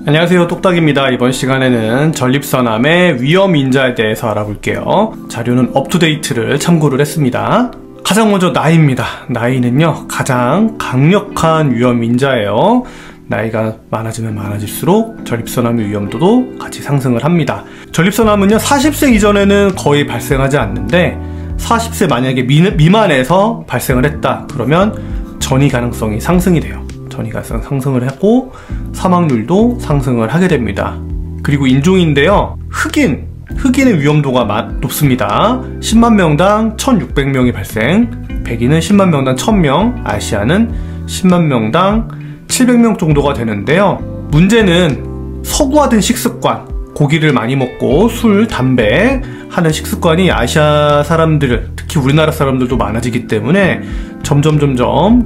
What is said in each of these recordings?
안녕하세요, 똑딱입니다. 이번 시간에는 전립선암의 위험인자에 대해서 알아볼게요. 자료는 업투데이트를 참고를 했습니다. 가장 먼저 나이입니다. 나이는요, 가장 강력한 위험인자예요. 나이가 많아지면 많아질수록 전립선암의 위험도도 같이 상승을 합니다. 전립선암은요, 40세 이전에는 거의 발생하지 않는데 40세 만약에 미만에서 발생을 했다 그러면 전이 가능성이 상승이 돼요. 전이 가능성 상승을 하고 사망률도 상승을 하게 됩니다. 그리고 인종인데요, 흑인의 위험도가 높습니다. 10만 명당 1600명이 발생, 백인은 10만 명당 1000명, 아시아는 10만 명당 700명 정도가 되는데요. 문제는 서구화된 식습관, 고기를 많이 먹고 술, 담배 하는 식습관이 아시아 사람들, 특히 우리나라 사람들도 많아지기 때문에 점점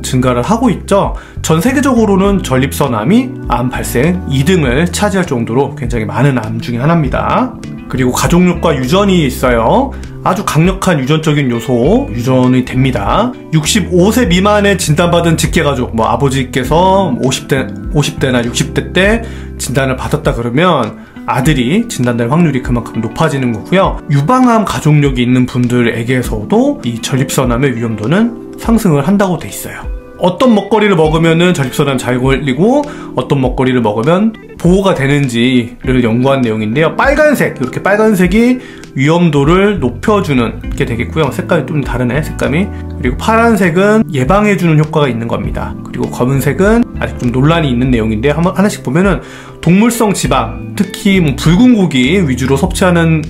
증가를 하고 있죠. 전 세계적으로는 전립선암이 암 발생 2등을 차지할 정도로 굉장히 많은 암 중에 하나입니다. 그리고 가족력과 유전이 있어요. 아주 강력한 유전적인 요소 유전이 됩니다. 65세 미만에 진단받은 직계가족, 아버지께서 50대나 60대 때 진단을 받았다 그러면 아들이 진단될 확률이 그만큼 높아지는 거고요. 유방암 가족력이 있는 분들에게서도 이 전립선암의 위험도는 상승을 한다고 돼 있어요. 어떤 먹거리를 먹으면 전립선암 잘 걸리고 어떤 먹거리를 먹으면 보호가 되는지를 연구한 내용인데요. 이렇게 빨간색이 위험도를 높여주는 게 되겠고요. 색깔이 좀 다르네, 색감이. 그리고 파란색은 예방해주는 효과가 있는 겁니다. 그리고 검은색은 아직 좀 논란이 있는 내용인데 하나씩 보면은 동물성 지방, 특히 붉은 고기 위주로 섭취하는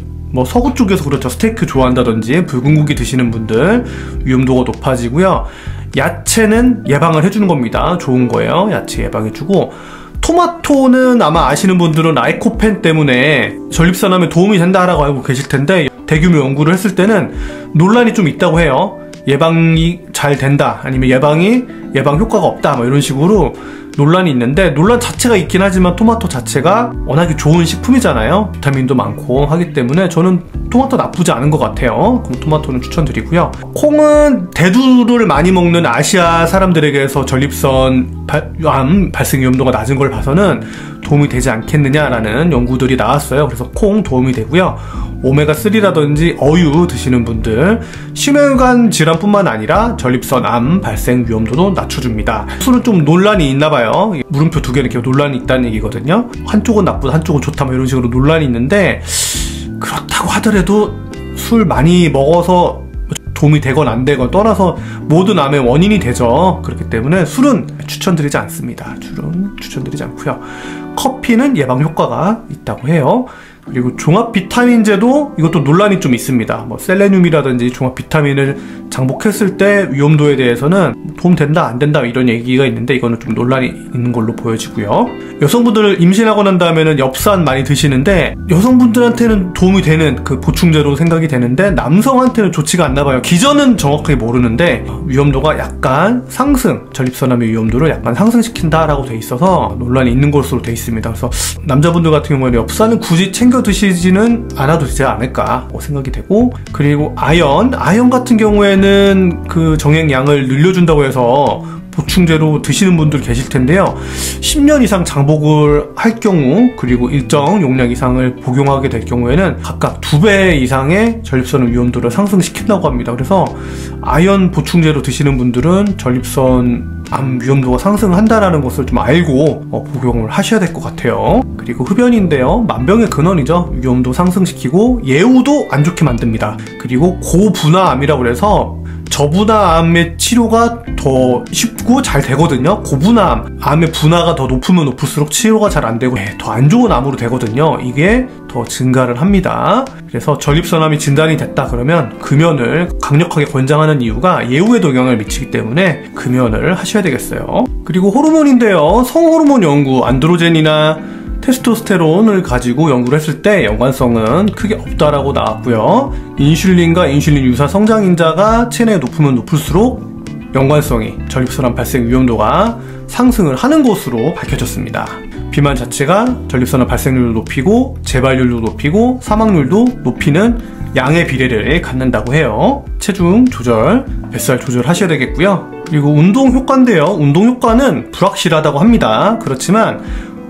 서구 쪽에서 그렇죠. 스테이크 좋아한다든지 붉은 고기 드시는 분들 위험도가 높아지고요. 야채는 예방을 해주는 겁니다. 좋은 거예요. 야채 예방해주고, 토마토는 아마 아시는 분들은 라이코펜 때문에 전립선암에 도움이 된다라고 알고 계실 텐데, 대규모 연구를 했을 때는 논란이 좀 있다고 해요. 예방이 잘 된다, 아니면 예방 효과가 없다, 이런 식으로 논란이 있는데, 논란 자체가 있긴 하지만 토마토 자체가 워낙에 좋은 식품이잖아요. 비타민도 많고 하기 때문에 저는 토마토 나쁘지 않은 것 같아요. 그럼 토마토는 추천드리고요. 콩은 대두를 많이 먹는 아시아 사람들에게서 전립선암 발생 위험도가 낮은 걸 봐서는 도움이 되지 않겠느냐라는 연구들이 나왔어요. 그래서 콩 도움이 되고요. 오메가3라든지 어유 드시는 분들, 심혈관 질환뿐만 아니라 전립선암 발생 위험도도 낮춰줍니다. 술은 좀 논란이 있나봐요. 물음표 두 개는 이렇게 논란이 있다는 얘기거든요. 한쪽은 나쁘다, 한쪽은 좋다, 이런 식으로 논란이 있는데, 그렇다고 하더라도 술 많이 먹어서 도움이 되건 안 되건 떠나서 모든 암의 원인이 되죠. 그렇기 때문에 술은 추천드리지 않습니다. 술은 추천드리지 않고요. 커피는 예방 효과가 있다고 해요. 그리고 종합 비타민제도 이것도 논란이 좀 있습니다. 셀레늄이라든지 종합 비타민을 장복했을 때 위험도에 대해서는 도움된다 안 된다 이런 얘기가 있는데, 이거는 좀 논란이 있는 걸로 보여지고요. 여성분들 임신하고 난 다음에는 엽산 많이 드시는데 여성분들한테는 도움이 되는 그 보충제로 생각이 되는데 남성한테는 좋지가 않나 봐요. 기전은 정확하게 모르는데 위험도가 약간 전립선암의 위험도를 약간 상승시킨다라고 돼 있어서 논란이 있는 것으로 돼 있습니다. 그래서 남자분들 같은 경우에는 엽산은 굳이 챙겨 드시지는 않아도 되지 않을까 생각이 되고, 그리고 아연 같은 경우에는 그 정액량을 늘려준다고 해서 보충제로 드시는 분들 계실 텐데요. 10년 이상 장복을 할 경우, 그리고 일정 용량 이상을 복용하게 될 경우에는 각각 2배 이상의 전립선 위험도를 상승시킨다고 합니다. 그래서 아연 보충제로 드시는 분들은 전립선암 위험도가 상승한다는 것을 좀 알고 복용을 하셔야 될 것 같아요. 그리고 흡연인데요, 만병의 근원이죠. 위험도 상승시키고 예후도 안 좋게 만듭니다. 그리고 고분화암이라고 해서 저분화암의 치료가 더 쉽고 잘 되거든요. 고분화암, 암의 분화가 더 높으면 높을수록 치료가 잘 안 되고 더 안 좋은 암으로 되거든요. 이게 더 증가를 합니다. 그래서 전립선암이 진단이 됐다 그러면 금연을 강력하게 권장하는 이유가 예후에도 영향을 미치기 때문에 금연을 하셔야 되겠어요. 그리고 호르몬인데요, 성호르몬 연구, 안드로젠이나 테스토스테론을 가지고 연구를 했을 때 연관성은 크게 없다라고 나왔고요. 인슐린과 인슐린 유사 성장인자가 체내에 높으면 높을수록 연관성이 전립선암 발생 위험도가 상승을 하는 것으로 밝혀졌습니다. 비만 자체가 전립선암 발생률을 높이고 재발률도 높이고 사망률도 높이는 양의 비례를 갖는다고 해요. 체중 조절, 뱃살 조절하셔야 되겠고요. 그리고 운동 효과인데요, 운동 효과는 불확실하다고 합니다. 그렇지만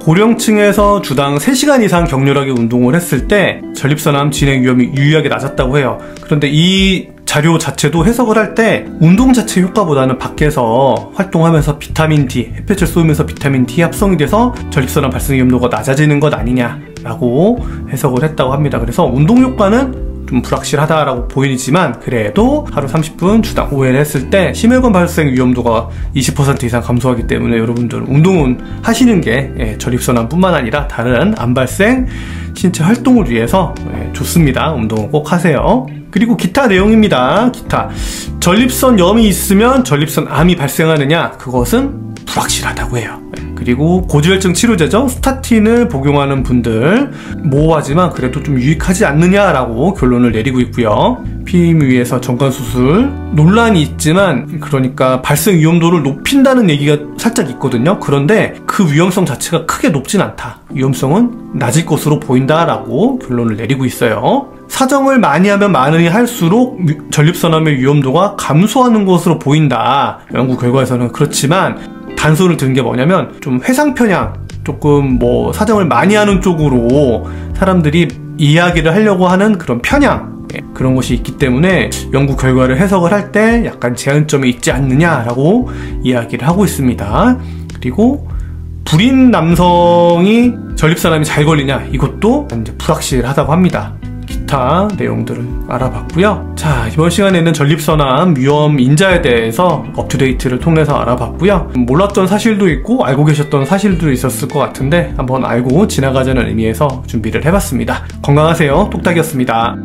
고령층에서 주당 3시간 이상 격렬하게 운동을 했을 때 전립선암 진행 위험이 유의하게 낮았다고 해요. 그런데 이 자료 자체도 해석을 할 때 운동 자체 효과보다는 밖에서 활동하면서 비타민 D, 햇볕을 쏘면서 비타민 D 합성이 돼서 전립선암 발생 위험도가 낮아지는 것 아니냐라고 해석을 했다고 합니다. 그래서 운동 효과는 좀 불확실하다라고 보이지만 그래도 하루 30분 주당 5회를 했을 때 심혈관 발생 위험도가 20% 이상 감소하기 때문에 여러분들 운동은 하시는 게 전립선암뿐만 아니라 다른 암 발생 신체 활동을 위해서 좋습니다. 운동은 꼭 하세요. 그리고 기타 내용입니다. 기타. 전립선염이 있으면 전립선암이 발생하느냐? 그것은 불확실하다고 해요. 그리고 고지혈증 치료제죠. 스타틴을 복용하는 분들 모호하지만 그래도 좀 유익하지 않느냐라고 결론을 내리고 있고요. 피임 위에서 정관수술 논란이 있지만 그러니까 발생 위험도를 높인다는 얘기가 살짝 있거든요. 그런데 그 위험성 자체가 크게 높진 않다. 위험성은 낮을 것으로 보인다라고 결론을 내리고 있어요. 사정을 많이 하면 많으니 할수록 전립선암의 위험도가 감소하는 것으로 보인다. 연구 결과에서는 그렇지만 단서를 든 게 뭐냐면 좀 회상 편향, 조금 뭐 사정을 많이 하는 쪽으로 사람들이 이야기를 하려고 하는 그런 편향, 그런 것이 있기 때문에 연구 결과를 해석을 할 때 약간 제한점이 있지 않느냐라고 이야기를 하고 있습니다. 그리고 불임 남성이 전립선암이 잘 걸리냐, 이것도 이제 불확실하다고 합니다. 기타 내용들을 알아봤고요. 자, 이번 시간에는 전립선암 위험 인자에 대해서 업투데이트를 통해서 알아봤고요. 몰랐던 사실도 있고 알고 계셨던 사실도 있었을 것 같은데 한번 알고 지나가자는 의미에서 준비를 해봤습니다. 건강하세요. 똑딱이었습니다.